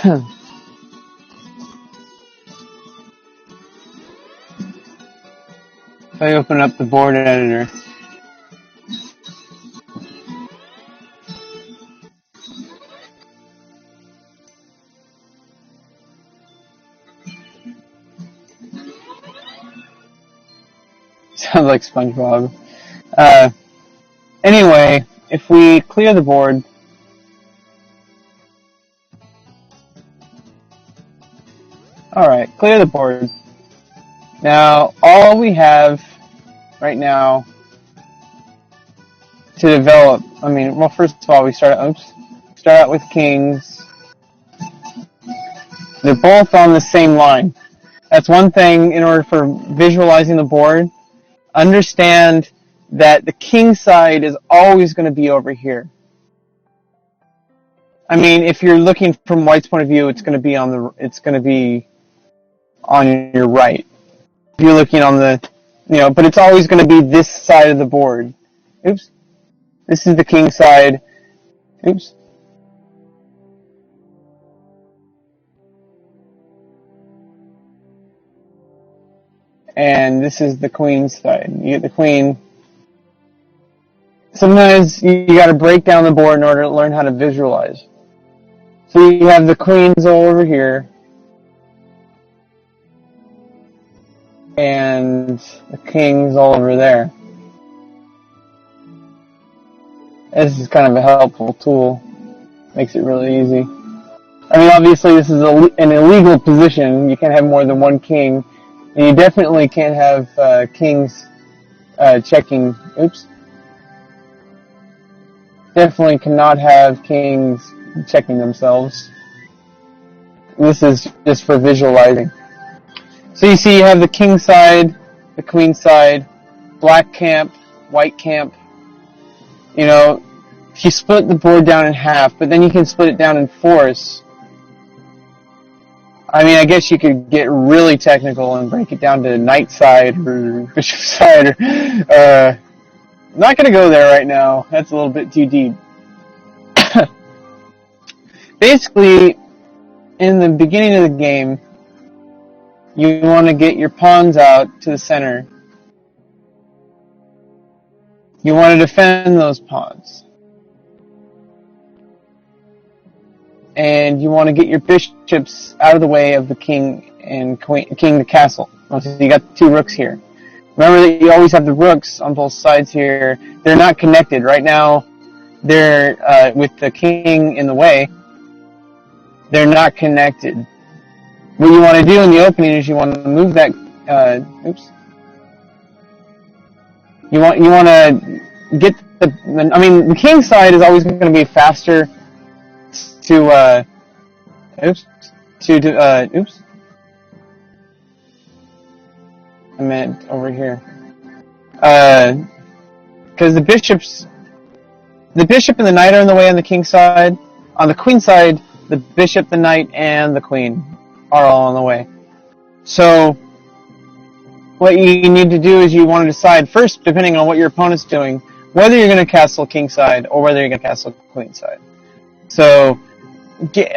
If I open up the board editor, sounds like SpongeBob. Anyway, if we clear the board, alright, clear the board. Now, all we have right now to develop, well, first of all, we start out with kings. They're both on the same line. That's one thing in order for visualizing the board. Understand that the king side is always going to be over here. If you're looking from white's point of view, it's going to be on your right. If you're looking on but it's always going to be this side of the board. Oops. This is the king side. Oops. And this is the queen side. You get the queen. Sometimes you got to break down the board in order to learn how to visualize. So you have the queens all over here. And the kings all over there. This is kind of a helpful tool. Makes it really easy. Obviously this is an illegal position. You can't have more than one king. And you definitely can't have kings checking. Oops. Definitely cannot have kings checking themselves. This is just for visualizing. So you see you have the king side, the queen side, black camp, white camp. If you split the board down in half, but then you can split it down in fours. I guess you could get really technical and break it down to knight side or bishop side. Not going to go there right now. That's a little bit too deep. Basically, in the beginning of the game, you want to get your pawns out to the center. You want to defend those pawns. And you want to get your bishops out of the way of the king and king the castle. So you got two rooks here. Remember that you always have the rooks on both sides here. They're not connected. Right now, they're with the king in the way. They're not connected. What you want to do in the opening is you want to move that. Oops. You want to get the king side is always going to be faster to oops. I meant over here. Because the bishop and the knight are in the way on the king side. On the queen side, the bishop, the knight, and the queen are all in the way. So, what you need to do is you want to decide first, depending on what your opponent's doing, whether you're going to castle king side or whether you're going to castle queen side. So,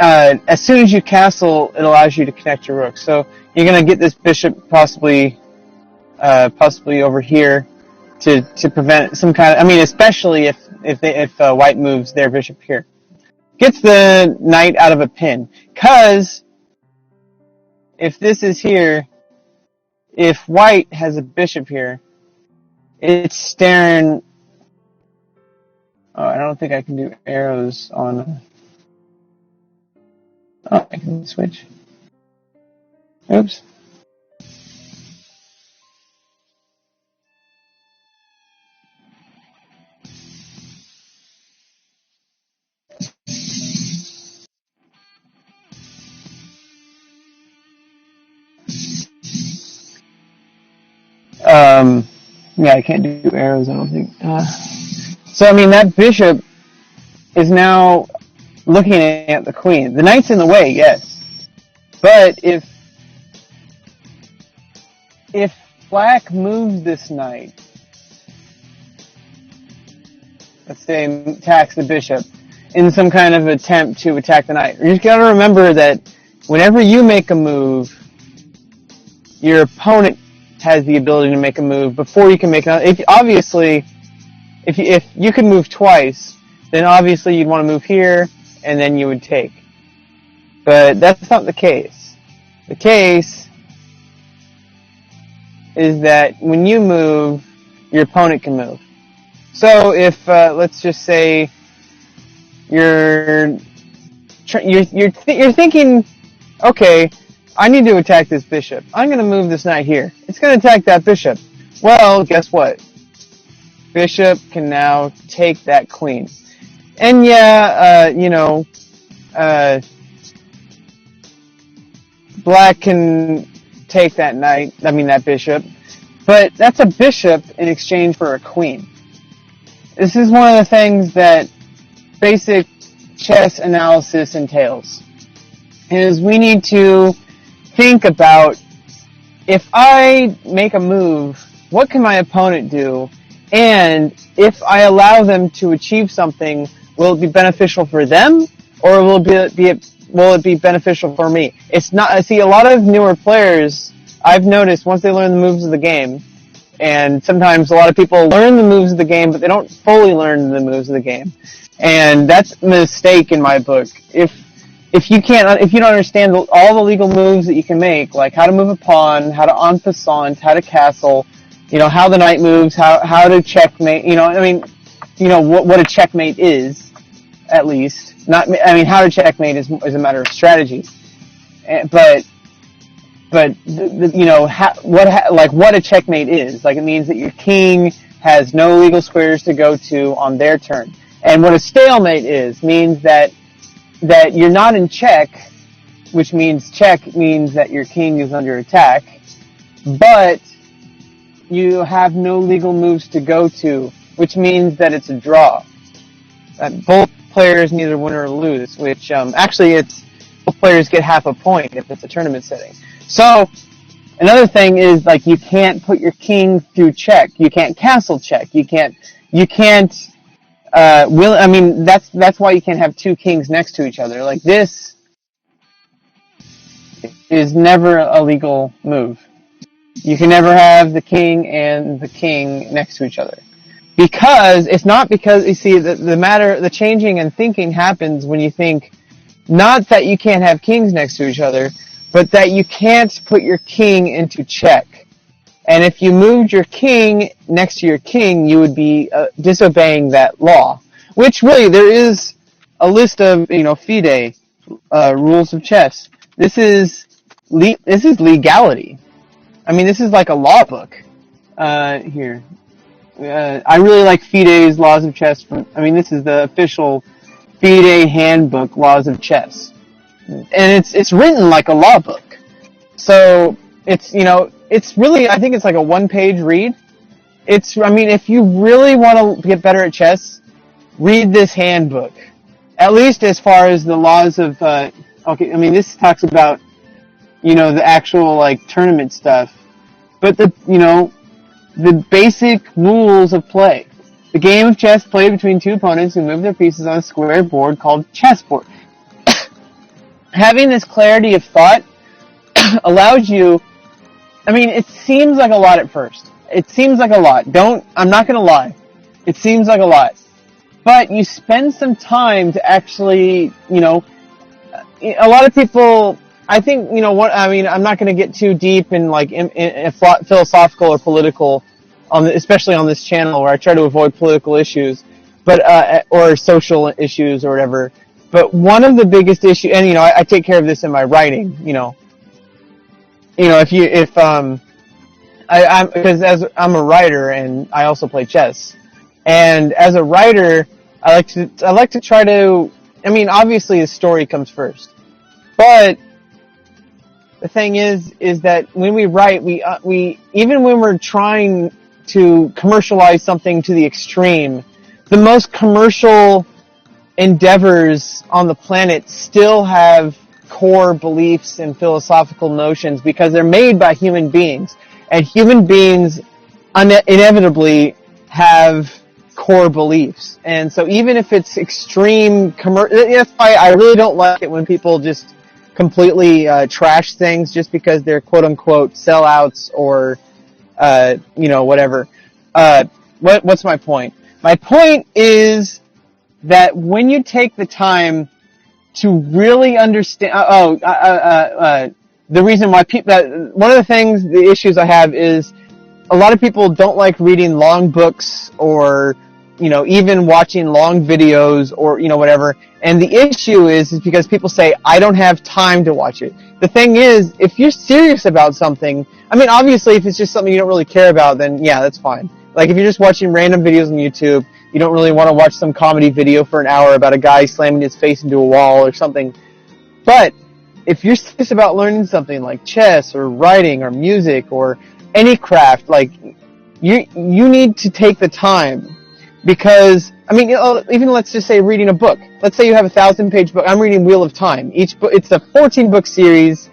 as soon as you castle, it allows you to connect your rook. So, you're going to get this bishop possibly over here to prevent some kind of, especially if white moves their bishop here. Gets the knight out of a pin. Because if this is here, if white has a bishop here, it's staring. Oh, I don't think I can do arrows on. Oh, I can switch. Oops. Yeah, I can't do arrows, I don't think. So, that bishop is now looking at the queen. The knight's in the way, yes. But if black moves this knight, let's say attacks the bishop, in some kind of attempt to attack the knight. You just gotta remember that whenever you make a move, your opponent has the ability to make a move before you can make another. If you can move twice, then obviously you'd want to move here, and then you would take. But that's not the case. The case is that when you move, your opponent can move. So if let's just say you're thinking, okay, I need to attack this bishop. I'm going to move this knight here. It's going to attack that bishop. Well, guess what? Bishop can now take that queen. And yeah, black can take that knight, that bishop. But that's a bishop in exchange for a queen. This is one of the things that basic chess analysis entails. Is we need to think about, if I make a move, what can my opponent do? And if I allow them to achieve something, will it be beneficial for them, or will it be beneficial for me? It's not. I see a lot of newer players, I've noticed, once they learn the moves of the game, and sometimes a lot of people learn the moves of the game, but they don't fully learn the moves of the game. And that's a mistake in my book. If you don't understand all the legal moves that you can make, like how to move a pawn, how to en passant, how to castle, how the knight moves, how to checkmate, what a checkmate is, at least. How to checkmate is a matter of strategy. But what a checkmate is, it means that your king has no legal squares to go to on their turn. And what a stalemate means that you're not in check, which means check means that your king is under attack, but you have no legal moves to go to, which means that it's a draw. Both players neither win or lose, which both players get half a point if it's a tournament setting. So another thing is, you can't put your king through check. You can't castle check. You can't that's why you can't have two kings next to each other. This is never a legal move. You can never have the king and the king next to each other. Because, it's not because, you see, the changing and thinking happens when you think, not that you can't have kings next to each other, but that you can't put your king into check. And if you moved your king next to your king, you would be disobeying that law. Which really, there is a list of, FIDE, rules of chess. This is legality. This is like a law book. Here. I really like FIDE's Laws of Chess. This is the official FIDE handbook, Laws of Chess. And it's written like a law book. So, it's really, I think it's like a one-page read. If you really want to get better at chess, read this handbook. At least as far as the laws of, this talks about, the actual, tournament stuff. But the basic rules of play. The game of chess played between two opponents who move their pieces on a square board called chessboard. Having this clarity of thought allows you, it seems like a lot at first. It seems like a lot. I'm not gonna lie. It seems like a lot. But you spend some time to actually, a lot of people, I think, I'm not gonna get too deep in philosophical or political, especially on this channel where I try to avoid political issues, or social issues or whatever. But one of the biggest issues, and I take care of this in my writing, because as I'm a writer and I also play chess, and as a writer, I like to try to, obviously the story comes first, but the thing is that when we write, we even when we're trying to commercialize something to the extreme, the most commercial endeavors on the planet still have core beliefs and philosophical notions because they're made by human beings. And human beings inevitably have core beliefs. And so even if it's extreme that's why I really don't like it when people just completely trash things just because they're quote unquote sellouts or whatever. What's my point? My point is that when you take the time to really understand, the reason why one of the issues I have is a lot of people don't like reading long books or, even watching long videos or, whatever. And the issue is because people say, I don't have time to watch it. The thing is, if you're serious about something, I mean, obviously, if it's just something you don't really care about, then yeah, that's fine. Like, if you're just watching random videos on YouTube, you don't really want to watch some comedy video for an hour about a guy slamming his face into a wall or something. But if you're serious about learning something like chess or writing or music or any craft, like, you need to take the time. Because, I mean, even let's just say reading a book. Let's say you have a 1,000-page book. I'm reading Wheel of Time. Each book, it's a 14-book series.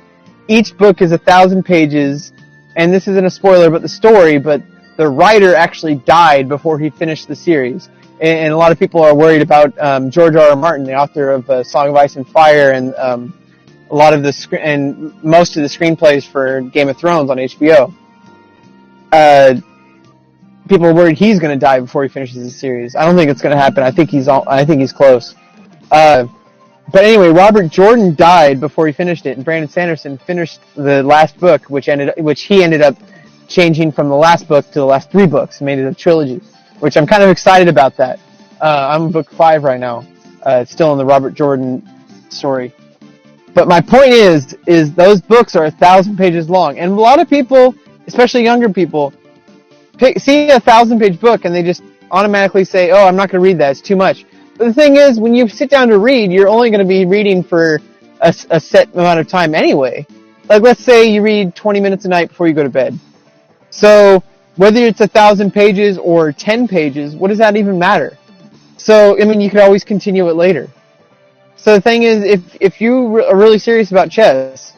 Each book is 1,000 pages. And this isn't a spoiler about the story, but the writer actually died before he finished the series. And a lot of people are worried about George R. R. Martin, the author of Song of Ice and Fire, and a lot of and most of the screenplays for Game of Thrones on HBO. People are worried he's going to die before he finishes the series. I don't think it's going to happen. I think he's close. But anyway, Robert Jordan died before he finished it, and Brandon Sanderson finished the last book, which he ended up changing from the last book to the last 3 books, and made it a trilogy, which I'm kind of excited about that. I'm on book 5 right now. It's still in the Robert Jordan story. But my point is those books are 1,000 pages long, and a lot of people, especially younger people, see a 1,000-page book and they just automatically say, oh, I'm not going to read that, it's too much. But the thing is, when you sit down to read, you're only going to be reading for a set amount of time anyway. Like, let's say you read 20 minutes a night before you go to bed. So, whether it's 1,000 pages or 10 pages, what does that even matter? So, I mean, you could always continue it later. So the thing is, if you are really serious about chess,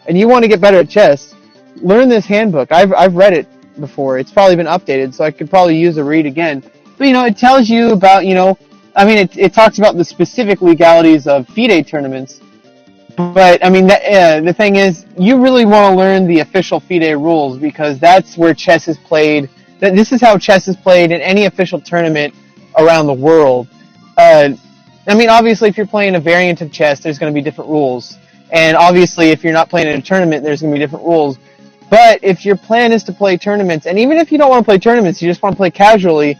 and you want to get better at chess, learn this handbook. I've read it before. It's probably been updated, so I could probably use a read again. But, it tells you about, I mean, it talks about the specific legalities of FIDE tournaments. But, I mean, the thing is, you really want to learn the official FIDE rules, because that's where chess is played. This is how chess is played in any official tournament around the world. I mean, obviously, if you're playing a variant of chess, there's going to be different rules. And obviously, if you're not playing in a tournament, there's going to be different rules. But if your plan is to play tournaments, and even if you don't want to play tournaments, you just want to play casually,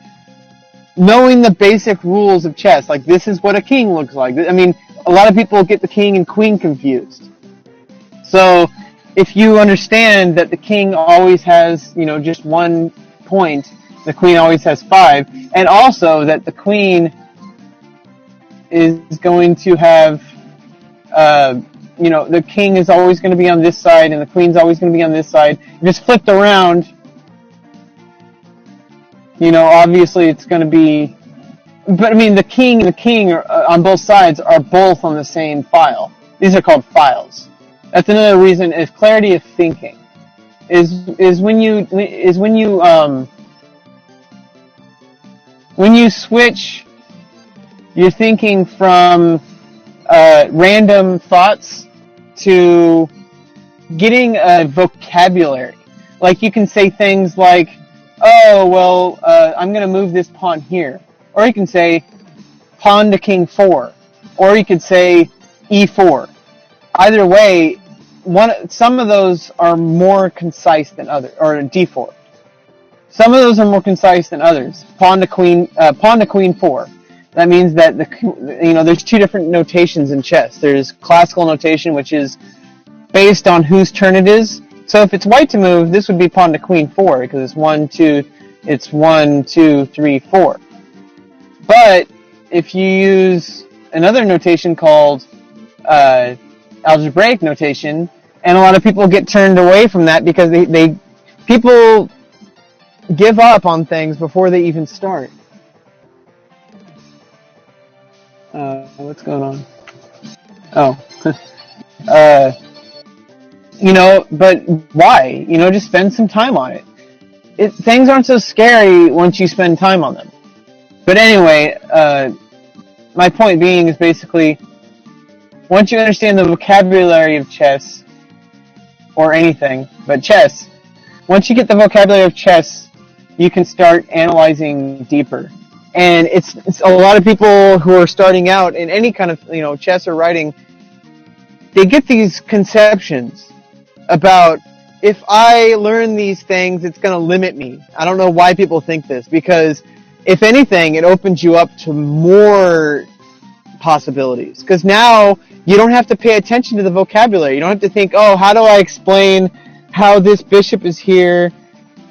knowing the basic rules of chess, like this is what a king looks like. I mean, a lot of people get the king and queen confused. So if you understand that the king always has, just 1 point, the queen always has 5, and also that the queen is going to have, the king is always going to be on this side and the queen's always going to be on this side. Just flipped around, obviously it's going to be, but I mean the king and the king are, on both sides are both on the same file. These are called files. That's another reason is clarity of thinking. Is when you switch your thinking from random thoughts to getting a vocabulary. Like you can say things like, oh, well, I'm going to move this pawn here. Or you can say pawn to king 4. Or you could say e4. Either way, some of those are more concise than others. Or d4. Some of those are more concise than others. Pawn to queen 4. That means that there's 2 different notations in chess. There's classical notation, which is based on whose turn it is. So if it's white to move, this would be pawn to queen 4 because it's 1, 2, 3, 4. But if you use another notation called algebraic notation, and a lot of people get turned away from that because people give up on things before they even start. What's going on? Oh. But why? Just spend some time on it. Things aren't so scary once you spend time on them. But anyway, my point being is basically, once you understand the vocabulary of chess, or anything, but chess, once you get the vocabulary of chess, you can start analyzing deeper. And it's a lot of people who are starting out in any kind of, chess or writing, they get these conceptions about, if I learn these things, it's going to limit me. I don't know why people think this, because if anything, it opens you up to more possibilities. Because now you don't have to pay attention to the vocabulary. You don't have to think, oh, how do I explain how this bishop is here,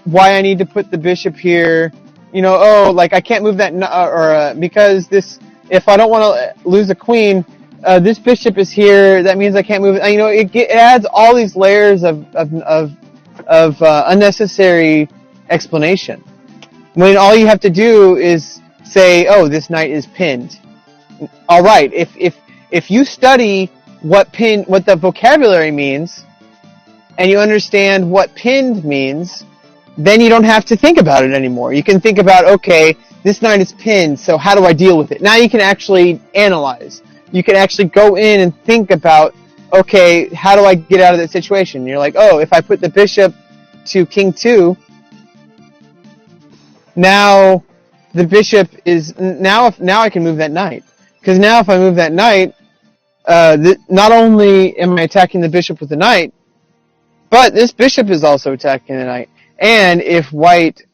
why I need to put the bishop here, I can't move that, because this, if I don't want to lose a queen, this bishop is here, that means I can't move it. It adds all these layers of unnecessary explanation, when all you have to do is say, oh, this knight is pinned. All right, if you study what the vocabulary means, and you understand what pinned means, then you don't have to think about it anymore. You can think about, okay, this knight is pinned, so how do I deal with it? Now you can actually analyze. You can actually go in and think about, okay, how do I get out of that situation? And you're like, oh, if I put the bishop to king 2, now the bishop is, now I can move that knight. Because now if I move that knight, not only am I attacking the bishop with the knight, but this bishop is also attacking the knight. And if white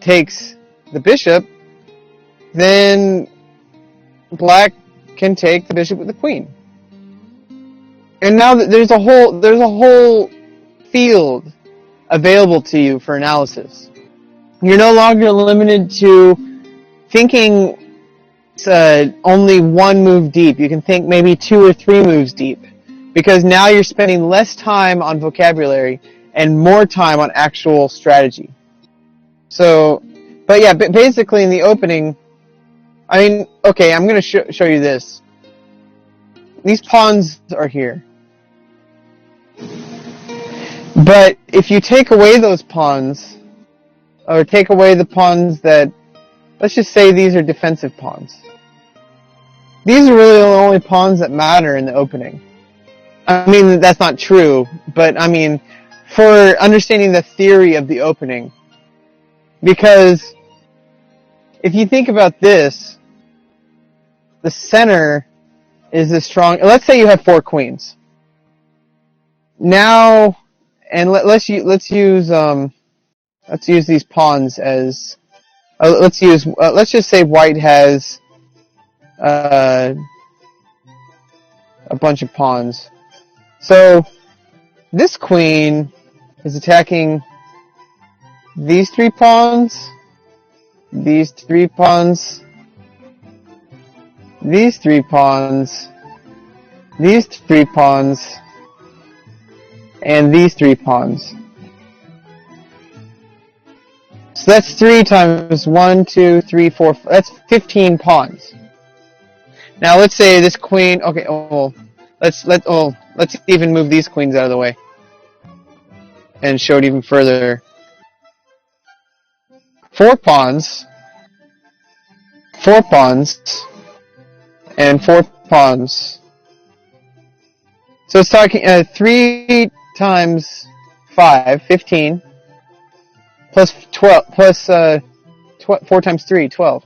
takes the bishop, then black can take the bishop with the queen. And now there's a whole field available to you for analysis. You're no longer limited to thinking only one move deep. You can think maybe 2 or 3 moves deep, because now you're spending less time on vocabulary and more time on actual strategy. So, but yeah, basically in the opening, okay, I'm going to show you this. These pawns are here. But if you take away those pawns, or take away the pawns that, let's just say these are defensive pawns. These are really the only pawns that matter in the opening. I mean, that's not true, but for understanding the theory of the opening. Because if you think about this, the center is the strong. Let's say you have 4 queens. Now, and let's use these pawns as. Let's just say white has a bunch of pawns. So this queen is attacking these 3 pawns, these 3 pawns, these 3 pawns, these 3 pawns, and these 3 pawns. So that's 3 times 1, 2, 3, 4. That's 15 pawns. Now let's say this queen. Okay, let's even move these queens out of the way and show it even further. 4 pawns, 4 pawns, and 4 pawns. So it's talking 3 times 5, 15, plus 12, plus 4 times 3, 12.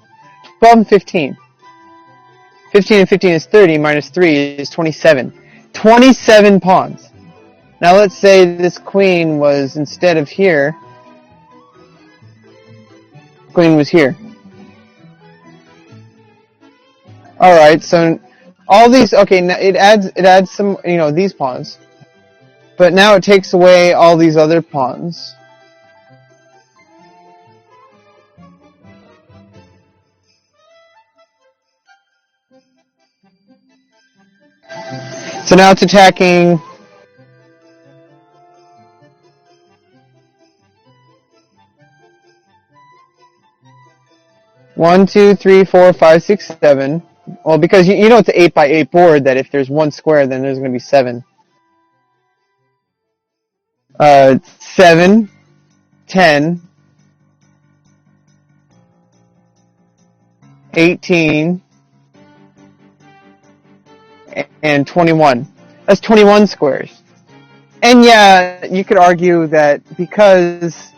12 and 15. 15 and 15 is 30, minus 3 is 27. 27 pawns. Now let's say this queen was, instead of here, queen was here. Alright, so all these, okay, now it adds some, these pawns. But now it takes away all these other pawns. So now it's attacking 1, 2, 3, 4, 5, 6, 7. Well, because you know it's an 8x8 board, that if there's 1 square, then there's going to be 7. 7, 10, 18, and 21. That's 21 squares. And yeah, you could argue that because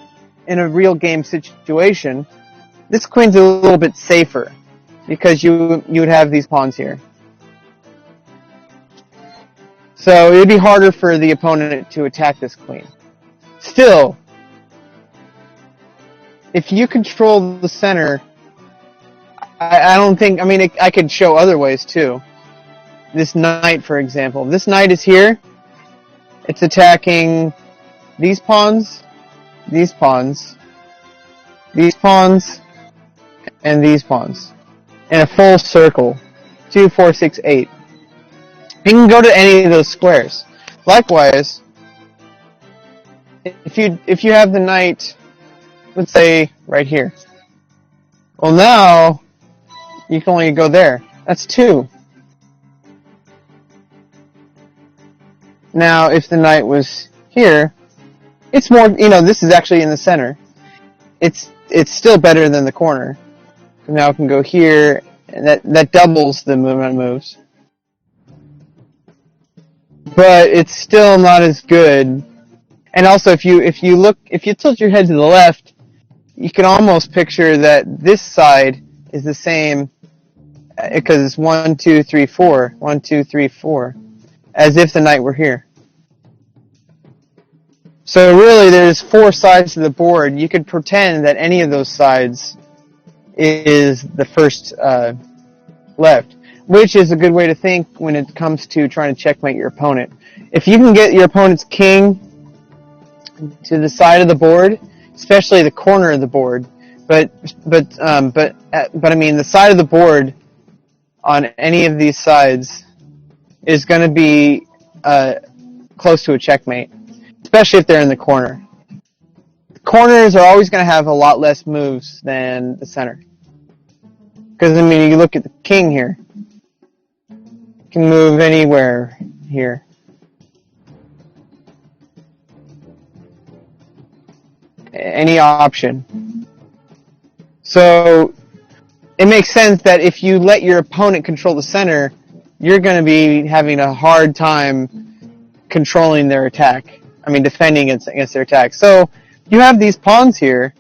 in a real game situation, this queen's a little bit safer because you would have these pawns here. So it would be harder for the opponent to attack this queen. Still, if you control the center, I don't think, I mean, I could show other ways too. This knight, for example. This knight is here. It's attacking these pawns, these pawns, these pawns, and these pawns. In a full circle. 2, 4, 6, 8. You can go to any of those squares. Likewise, if you have the knight, let's say, right here. Well, now, you can only go there. That's 2. Now, if the knight was here, it's more, this is actually in the center. It's still better than the corner. Now it can go here, and that doubles the amount of moves. But it's still not as good. And also, if you tilt your head to the left, you can almost picture that this side is the same, because it's 1, 2, 3, 4, 1, 2, 3, 4, as if the knight were here. So really, there's 4 sides to the board. You could pretend that any of those sides is the first left, which is a good way to think when it comes to trying to checkmate your opponent. If you can get your opponent's king to the side of the board, especially the corner of the board, but I mean the side of the board on any of these sides is going to be close to a checkmate, especially if they're in the corner. The corners are always going to have a lot less moves than the center. Because, I mean, you look at the king here. You can move anywhere here. Any option. So, it makes sense that if you let your opponent control the center, you're going to be having a hard time controlling their attack. I mean, defending against their attack. So, you have these pawns here.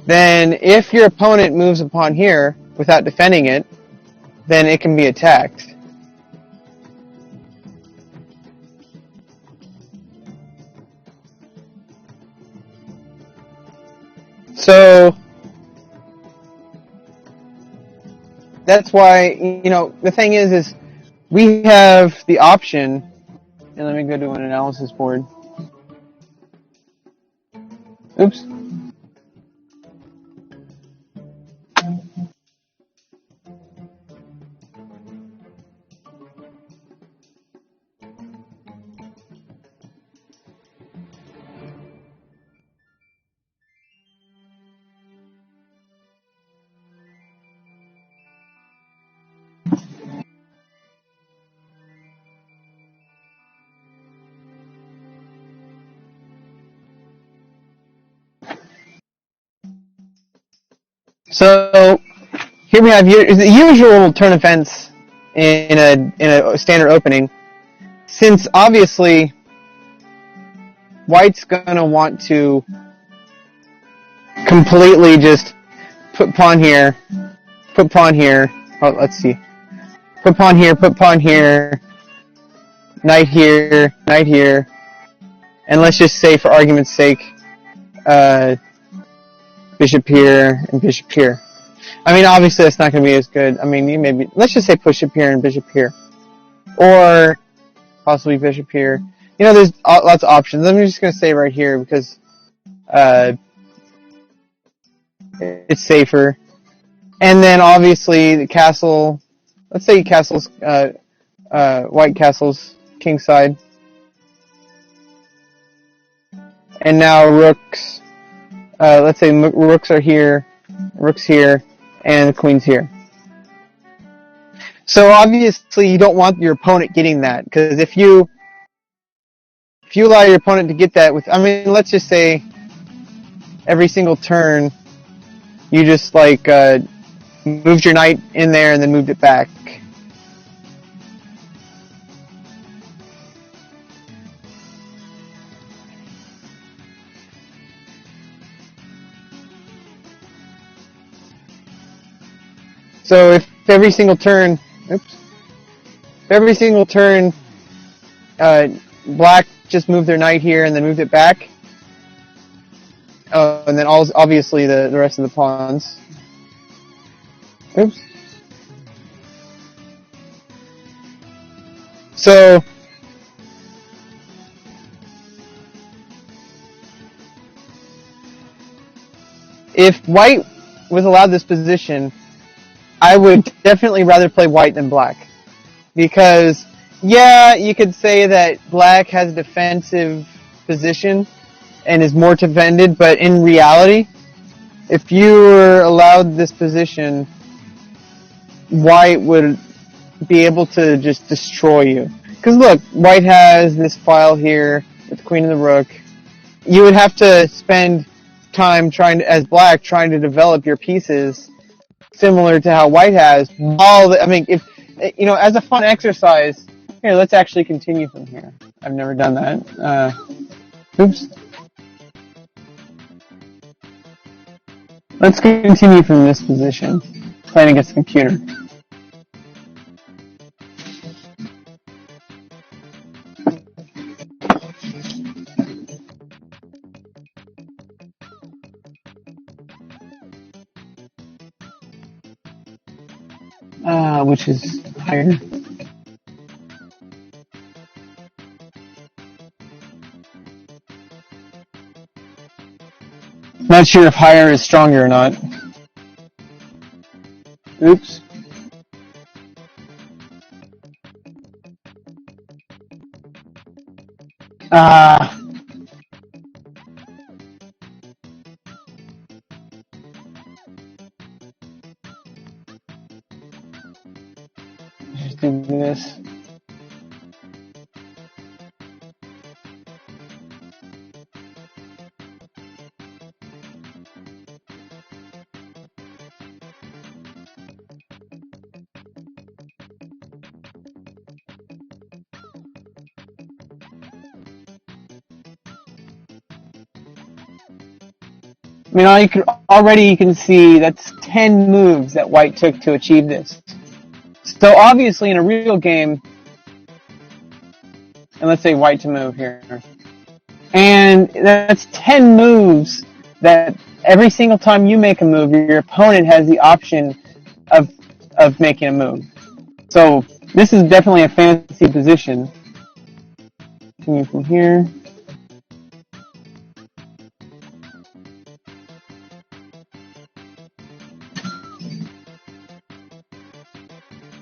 Then, if your opponent moves a pawn here without defending it, then it can be attacked. So, that's why, the thing is we have the option, and let me go to an analysis board. Oops. So here we have the usual turn events in a standard opening. Since obviously White's gonna want to completely just put pawn here, put pawn here. Oh, let's see. Put pawn here, knight here, and let's just say, for argument's sake, bishop here and bishop here. I mean, obviously that's not going to be as good. I mean, let's just say bishop here and bishop here, or possibly bishop here. There's lots of options. I'm just going to say right here because it's safer. And then obviously the castle. Let's say castle's white castle's king side, and now rooks. Let's say rooks are here, rook's here, and the queen's here. So obviously you don't want your opponent getting that, because if you allow your opponent to get that let's just say every single turn you just moved your knight in there and then moved it back. So if every single turn, black just moved their knight here and then moved it back. Oh, and then obviously the rest of the pawns. Oops. So if white was allowed this position, I would definitely rather play white than black. Because, yeah, you could say that black has a defensive position and is more defended, but in reality, if you were allowed this position, white would be able to just destroy you. Because look, white has this file here with the queen and the rook. You would have to spend time as black, trying to develop your pieces similar to how white has. If as a fun exercise, here, let's actually continue from here. I've never done that. Oops. Let's continue from this position, playing against the computer. Which is higher? Not sure if higher is stronger or not. Oops. Just do this. You can see that's 10 moves that white took to achieve this. So obviously in a real game, and let's say white to move here, and that's 10 moves that every single time you make a move, your opponent has the option of making a move. So this is definitely a fancy position. Continue from here.